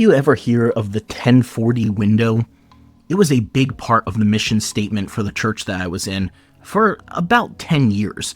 you ever hear of the 1040 window? It was a big part of the mission statement for the church that I was in for about 10 years.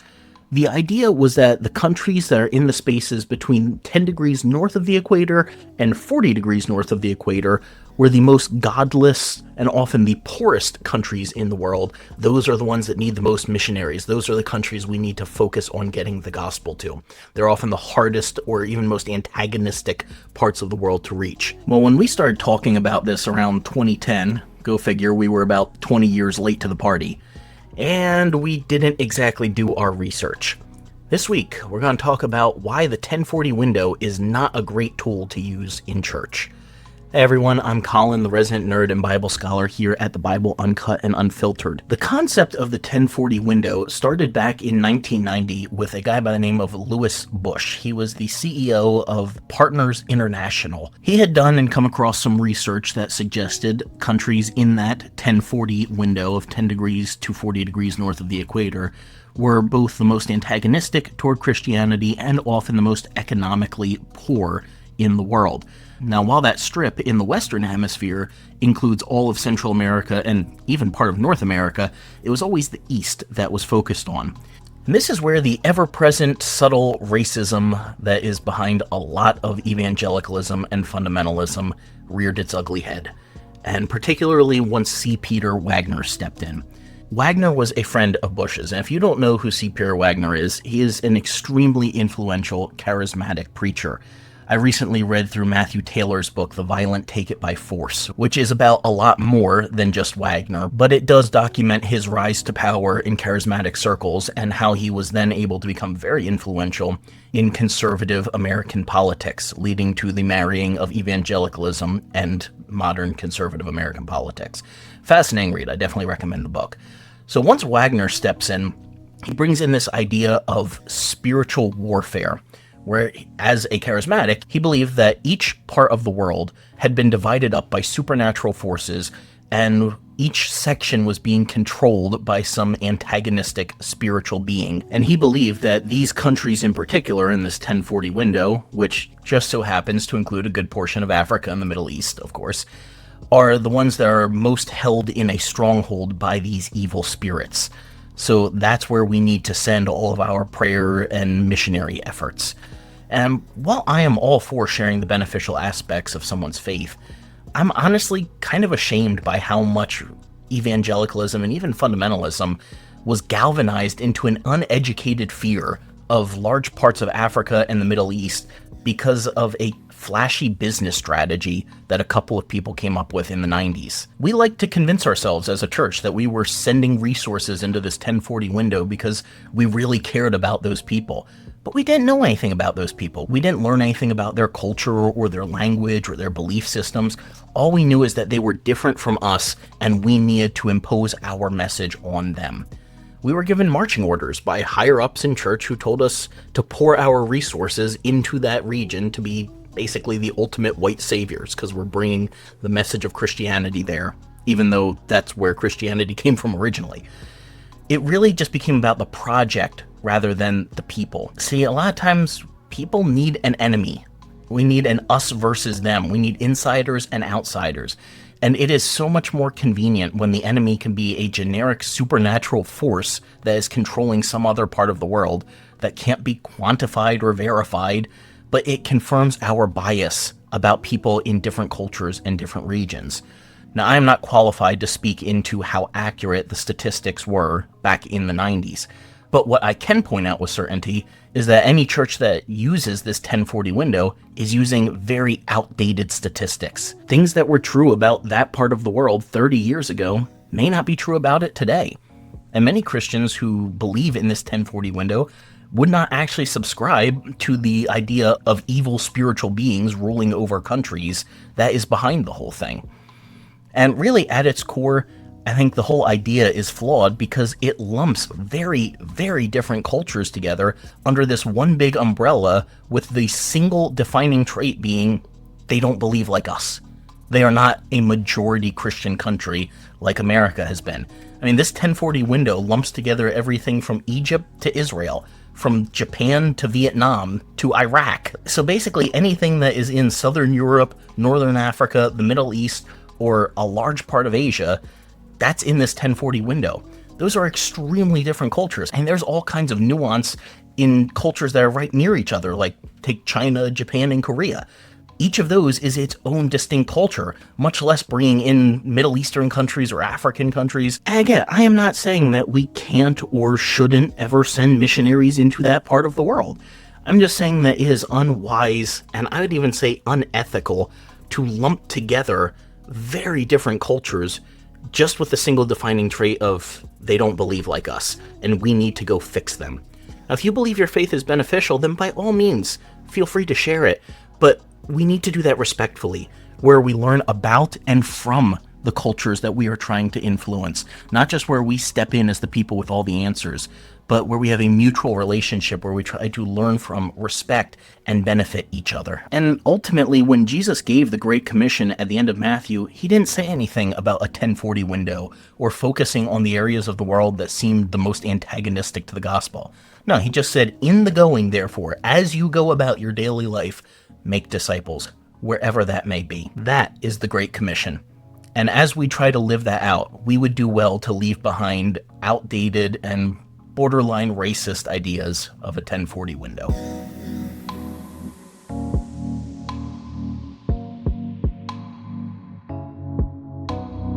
The idea was that the countries that are in the spaces between 10 degrees north of the equator and 40 degrees north of the equator were the most godless and often the poorest countries in the world. Those are the ones that need the most missionaries. Those are the countries we need to focus on getting the gospel to. They're often the hardest or even most antagonistic parts of the world to reach. Well, when we started talking about this around 2010, go figure, we were about 20 years late to the party. And we didn't exactly do our research. This week, we're going to talk about why the 1040 window is not a great tool to use in church. Hey everyone, I'm Colin, the resident nerd and Bible scholar here at the Bible Uncut and Unfiltered. The concept of the 1040 window started back in 1990 with a guy by the name of Louis Bush. He was the CEO of Partners International. He had done and come across some research that suggested countries in that 1040 window of 10 degrees to 40 degrees north of the equator were both the most antagonistic toward Christianity and often the most economically poor in the world. Now, while that strip in the Western Hemisphere includes all of Central America and even part of North America, it was always the East that was focused on. And this is where the ever-present subtle racism that is behind a lot of evangelicalism and fundamentalism reared its ugly head, and particularly once C. Peter Wagner stepped in. Wagner was a friend of Bush's, and if you don't know who C. Peter Wagner is, he is an extremely influential, charismatic preacher. I recently read through Matthew Taylor's book, The Violent Take It by Force, which is about a lot more than just Wagner, but it does document his rise to power in charismatic circles and how he was then able to become very influential in conservative American politics, leading to the marrying of evangelicalism and modern conservative American politics. Fascinating read. I definitely recommend the book. So once Wagner steps in, he brings in this idea of spiritual warfare, where, as a charismatic, he believed that each part of the world had been divided up by supernatural forces, and each section was being controlled by some antagonistic spiritual being. And he believed that these countries in particular, in this 1040 window, which just so happens to include a good portion of Africa and the Middle East, of course, are the ones that are most held in a stronghold by these evil spirits. So that's where we need to send all of our prayer and missionary efforts. And while I am all for sharing the beneficial aspects of someone's faith, I'm honestly kind of ashamed by how much evangelicalism and even fundamentalism was galvanized into an uneducated fear of large parts of Africa and the Middle East because of a flashy business strategy that a couple of people came up with in the 90s. We like to convince ourselves as a church that we were sending resources into this 1040 window because we really cared about those people. But we didn't know anything about those people. We didn't learn anything about their culture or their language or their belief systems. All we knew is that they were different from us and we needed to impose our message on them. We were given marching orders by higher-ups in church who told us to pour our resources into that region to be basically the ultimate white saviors, because we're bringing the message of Christianity there, even though that's where Christianity came from originally. It really just became about the project rather than the people. See, a lot of times people need an enemy. We need an us versus them. We need insiders and outsiders. And it is so much more convenient when the enemy can be a generic supernatural force that is controlling some other part of the world that can't be quantified or verified, but it confirms our bias about people in different cultures and different regions. Now, I am not qualified to speak into how accurate the statistics were back in the 90s, but what I can point out with certainty is that any church that uses this 1040 window is using very outdated statistics. Things that were true about that part of the world 30 years ago may not be true about it today. And many Christians who believe in this 1040 window would not actually subscribe to the idea of evil spiritual beings ruling over countries that is behind the whole thing. And really, at its core, I think the whole idea is flawed because it lumps very, very different cultures together under this one big umbrella with the single defining trait being they don't believe like us. They are not a majority Christian country like America has been. I mean, this 1040 window lumps together everything from Egypt to Israel. from Japan to Vietnam to Iraq. So basically anything that is in Southern Europe, Northern Africa, the Middle East, or a large part of Asia, that's in this 1040 window. Those are extremely different cultures, and there's all kinds of nuance in cultures that are right near each other, like take China, Japan, and Korea. Each of those is its own distinct culture, much less bringing in Middle Eastern countries or African countries. And again, I am not saying that we can't or shouldn't ever send missionaries into that part of the world. I'm just saying that it is unwise, and I would even say unethical, to lump together very different cultures just with the single defining trait of they don't believe like us, and we need to go fix them. Now, if you believe your faith is beneficial, then by all means, feel free to share it, but we need to do that respectfully, where we learn about and from the cultures that we are trying to influence, not just where we step in as the people with all the answers, but where we have a mutual relationship where we try to learn from, respect, and benefit each other. And ultimately, when Jesus gave the Great Commission at the end of Matthew, he didn't say anything about a 1040 window or focusing on the areas of the world that seemed the most antagonistic to the gospel. No, he just said, in the going, therefore, as you go about your daily life, make disciples, wherever that may be. That is the Great Commission. And as we try to live that out, we would do well to leave behind outdated and borderline racist ideas of a 1040 window.